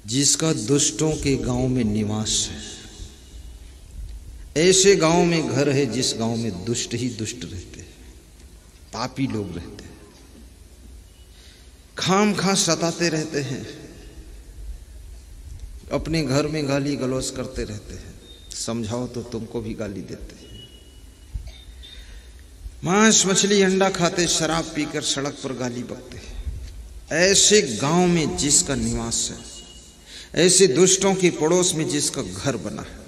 जिसका दुष्टों के गांव में निवास है। ऐसे गांव में घर है जिस गांव में दुष्ट ही दुष्ट रहते हैं, पापी लोग रहते हैं, खामखा सताते रहते हैं, अपने घर में गाली गलौज करते रहते हैं, समझाओ तो तुमको भी गाली देते हैं, मांस मछली अंडा खाते, शराब पीकर सड़क पर गाली बकते हैं। ऐसे गांव में जिसका निवास है, ऐसे दुष्टों के पड़ोस में जिसका घर बना है,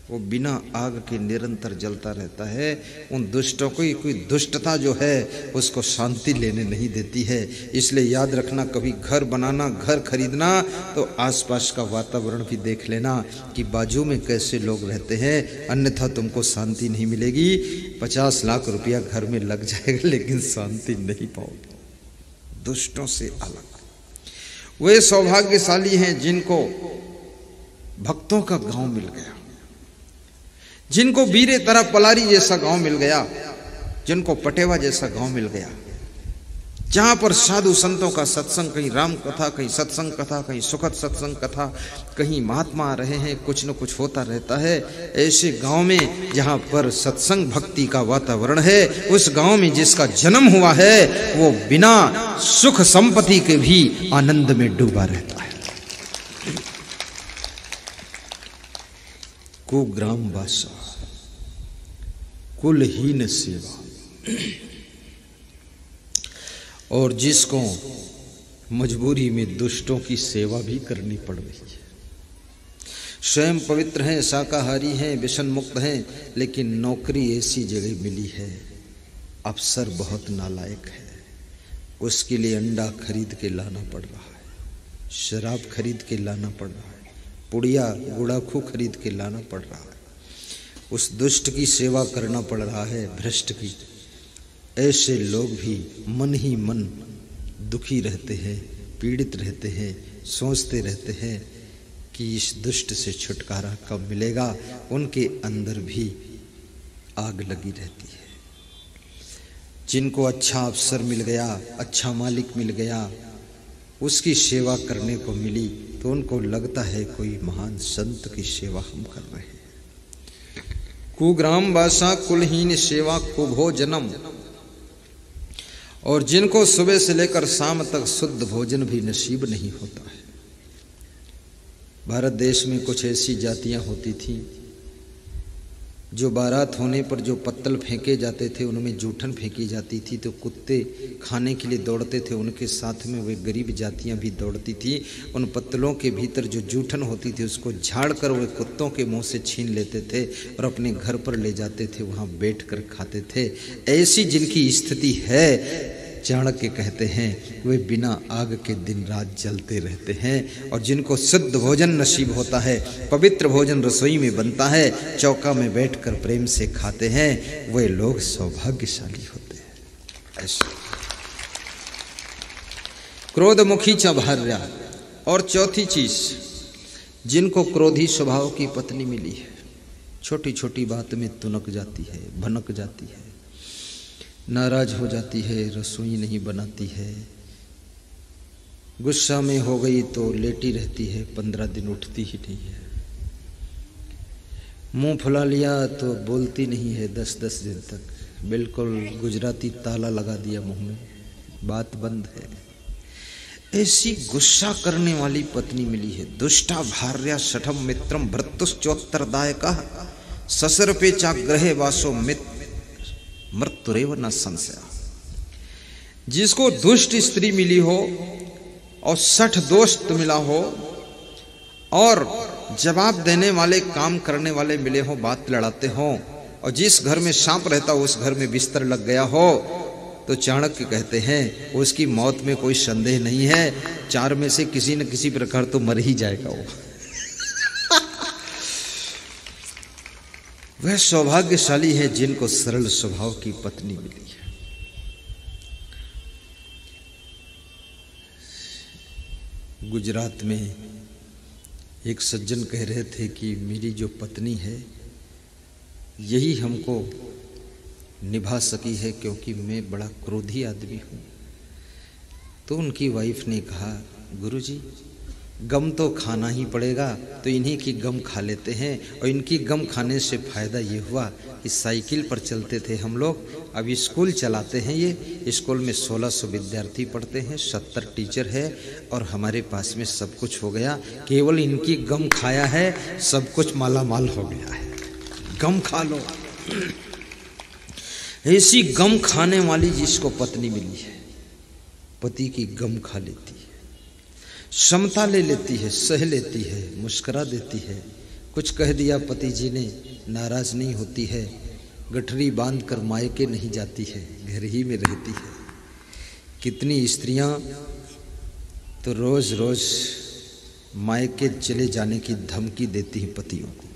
वो बिना आग के निरंतर जलता रहता है। उन दुष्टों को कोई दुष्टता जो है उसको शांति लेने नहीं देती है। इसलिए याद रखना, कभी घर बनाना, घर खरीदना तो आसपास का वातावरण भी देख लेना कि बाजू में कैसे लोग रहते हैं, अन्यथा तुमको शांति नहीं मिलेगी। 50 लाख रुपया घर में लग जाएगा लेकिन शांति नहीं पाओगे। दुष्टों से अलग वे सौभाग्यशाली हैं जिनको भक्तों का गांव मिल गया, जिनको बीरे तरह पलारी जैसा गांव मिल गया, जिनको पटेवा जैसा गांव मिल गया, जहां पर साधु संतों का सत्संग, कहीं राम कथा, कहीं सत्संग कथा, कहीं सुखद सत्संग कथा, कहीं महात्मा आ रहे हैं, कुछ न कुछ होता रहता है। ऐसे गांव में जहां पर सत्संग भक्ति का वातावरण है, उस गांव में जिसका जन्म हुआ है वो बिना सुख संपत्ति के भी आनंद में डूबा रहता है। कुग्राम वासा कुलहीन सेवा, और जिसको मजबूरी में दुष्टों की सेवा भी करनी पड़ रही है। स्वयं पवित्र हैं, शाकाहारी हैं, व्यसन मुक्त हैं, लेकिन नौकरी ऐसी जगह मिली है, अफसर बहुत नालायक है, उसके लिए अंडा खरीद के लाना पड़ रहा है, शराब खरीद के लाना पड़ रहा है, पुड़िया गुड़ाखू खरीद के लाना पड़ रहा है, उस दुष्ट की सेवा करना पड़ रहा है, भ्रष्ट की। ऐसे लोग भी मन ही मन दुखी रहते हैं, पीड़ित रहते हैं, सोचते रहते हैं कि इस दुष्ट से छुटकारा कब मिलेगा। उनके अंदर भी आग लगी रहती है। जिनको अच्छा अफसर मिल गया, अच्छा मालिक मिल गया, उसकी सेवा करने को मिली तो उनको लगता है कोई महान संत की सेवा हम कर रहे हैं। कुग्राम वासा कुलहीन सेवा कुभोजनम, और जिनको सुबह से लेकर शाम तक शुद्ध भोजन भी नसीब नहीं होता है। भारत देश में कुछ ऐसी जातियां होती थीं जो बारात होने पर जो पत्तल फेंके जाते थे उनमें जूठन फेंकी जाती थी, तो कुत्ते खाने के लिए दौड़ते थे, उनके साथ में वे गरीब जातियां भी दौड़ती थी। उन पत्तलों के भीतर जो जूठन होती थी उसको झाड़ कर वे कुत्तों के मुंह से छीन लेते थे और अपने घर पर ले जाते थे, वहाँ बैठ कर खाते थे। ऐसी जिनकी स्थिति है, चाणक्य कहते हैं वे बिना आग के दिन रात जलते रहते हैं। और जिनको शुद्ध भोजन नसीब होता है, पवित्र भोजन रसोई में बनता है, चौका में बैठकर प्रेम से खाते हैं, वे लोग सौभाग्यशाली होते हैं। ऐसे क्रोधमुखी च भार्या, और चौथी चीज, जिनको क्रोधी स्वभाव की पत्नी मिली है, छोटी छोटी बात में तुनक जाती है, भनक जाती है, नाराज हो जाती है, रसोई नहीं बनाती है, गुस्सा में हो गई तो लेटी रहती है, 15 दिन उठती ही नहीं है, मुंह फुला लिया तो बोलती नहीं है 10-10 दिन तक, बिल्कुल गुजराती ताला लगा दिया मुंह में, बात बंद है। ऐसी गुस्सा करने वाली पत्नी मिली है। दुष्टा भार्या शठम मित्रम भृत्युश्चोत्तरदायकः ससर्पे चाग्रहे वासो मित्र मृत्युरेव न संशय। जिसको दुष्ट स्त्री मिली हो और 60 दोस्त मिला हो और जवाब देने वाले, काम करने वाले मिले हो, बात लड़ाते हो, और जिस घर में सांप रहता हो उस घर में बिस्तर लग गया हो, तो चाणक्य कहते हैं उसकी मौत में कोई संदेह नहीं है, 4 में से किसी न किसी प्रकार तो मर ही जाएगा वो। वह सौभाग्यशाली है जिनको सरल स्वभाव की पत्नी मिली है। गुजरात में एक सज्जन कह रहे थे कि मेरी जो पत्नी है यही हमको निभा सकी है, क्योंकि मैं बड़ा क्रोधी आदमी हूँ। तो उनकी वाइफ ने कहा, गुरुजी गम तो खाना ही पड़ेगा, तो इन्हीं की गम खा लेते हैं। और इनकी गम खाने से फ़ायदा ये हुआ कि साइकिल पर चलते थे हम लोग, अब स्कूल चलाते हैं। ये स्कूल में 1600 विद्यार्थी पढ़ते हैं, 70 टीचर है, और हमारे पास में सब कुछ हो गया। केवल इनकी गम खाया है, सब कुछ माला माल हो गया है। गम खा लो। ऐसी गम खाने वाली जिसको पत्नी मिली है, पति की गम खा लेती है, क्षमता ले लेती है, सह लेती है, मुस्कुरा देती है। कुछ कह दिया पति जी ने, नाराज नहीं होती है, गठरी बांध कर मायके नहीं जाती है, घर ही में रहती है। कितनी स्त्रियां तो रोज रोज मायके चले जाने की धमकी देती हैं पतियों को।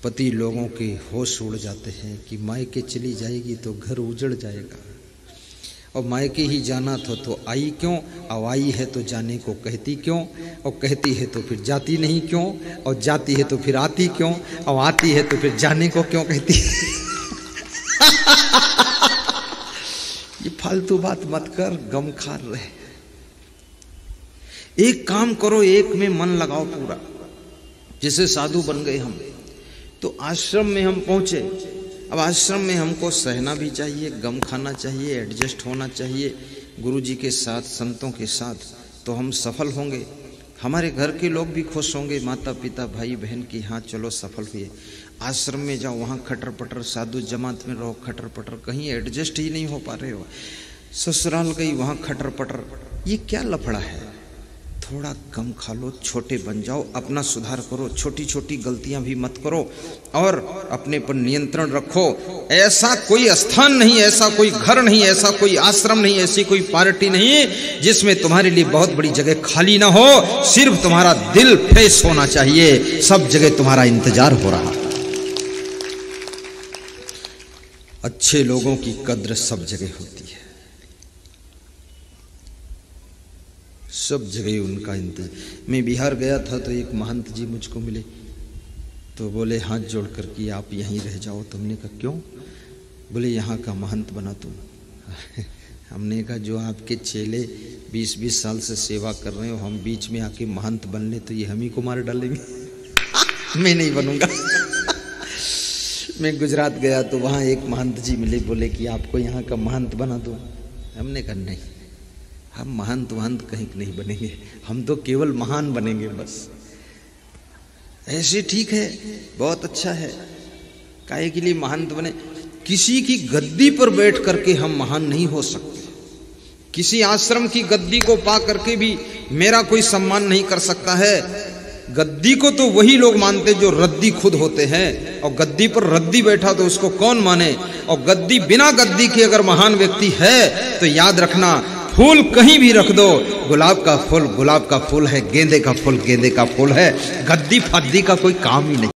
पति लोगों के होश उड़ जाते हैं कि मायके चली जाएगी तो घर उजड़ जाएगा, और मायके ही जाना था तो आई क्यों, अब आई है तो जाने को कहती क्यों, और कहती है तो फिर जाती नहीं क्यों, और जाती है तो फिर आती क्यों, और आती है तो फिर जाने को क्यों कहती ये फालतू बात मत कर, गम खा रहे। एक काम करो, एक में मन लगाओ पूरा। जैसे साधु बन गए हम, तो आश्रम में हम पहुंचे। अब आश्रम में हमको सहना भी चाहिए, गम खाना चाहिए, एडजस्ट होना चाहिए गुरु जी के साथ, संतों के साथ, तो हम सफल होंगे। हमारे घर के लोग भी खुश होंगे, माता पिता भाई बहन की, हाँ चलो सफल हुए। आश्रम में जाओ, वहाँ खटर पटर, साधु जमात में रहो खटर पटर, कहीं एडजस्ट ही नहीं हो पा रहे हो। ससुराल गई, वहाँ खटर पटर, ये क्या लफड़ा है। थोड़ा गम खा लो, छोटे बन जाओ, अपना सुधार करो, छोटी छोटी गलतियां भी मत करो, और अपने पर नियंत्रण रखो। ऐसा कोई स्थान नहीं, ऐसा कोई घर नहीं, ऐसा कोई आश्रम नहीं, ऐसी कोई पार्टी नहीं जिसमें तुम्हारे लिए बहुत बड़ी जगह खाली ना हो। सिर्फ तुम्हारा दिल फ्रेश होना चाहिए, सब जगह तुम्हारा इंतजार हो रहा। अच्छे लोगों की कद्र सब जगह होती है, सब जगह उनका इंतजार। मैं बिहार गया था तो एक महंत जी मुझको मिले, तो बोले हाथ जोड़ कर कि आप यहीं रह जाओ। तो हमने कहा क्यों? बोले यहाँ का महंत बना तुम। हमने कहा जो आपके चेले 20-20 साल से सेवा कर रहे हो, हम बीच में आके महंत बन ले तो ये हम ही को मार डालेंगे। मैं नहीं बनूंगा। मैं गुजरात गया तो वहाँ एक महंत जी मिले, बोले कि आपको यहाँ का महंत बना दूँ। हमने कहा नहीं, हम महंत वहंत कहीं नहीं बनेंगे, हम तो केवल महान बनेंगे बस। ऐसे ठीक है, बहुत अच्छा है, काहे के लिए महंत बने। किसी की गद्दी पर बैठ करके हम महान नहीं हो सकते। किसी आश्रम की गद्दी को पा करके भी मेरा कोई सम्मान नहीं कर सकता है। गद्दी को तो वही लोग मानते जो रद्दी खुद होते हैं, और गद्दी पर रद्दी बैठा तो उसको कौन माने। और गद्दी, बिना गद्दी के अगर महान व्यक्ति है तो याद रखना, फूल कहीं भी रख दो, गुलाब का फूल गुलाब का फूल है, गेंदे का फूल गेंदे का फूल है, गद्दी फद्दी का कोई काम ही नहीं।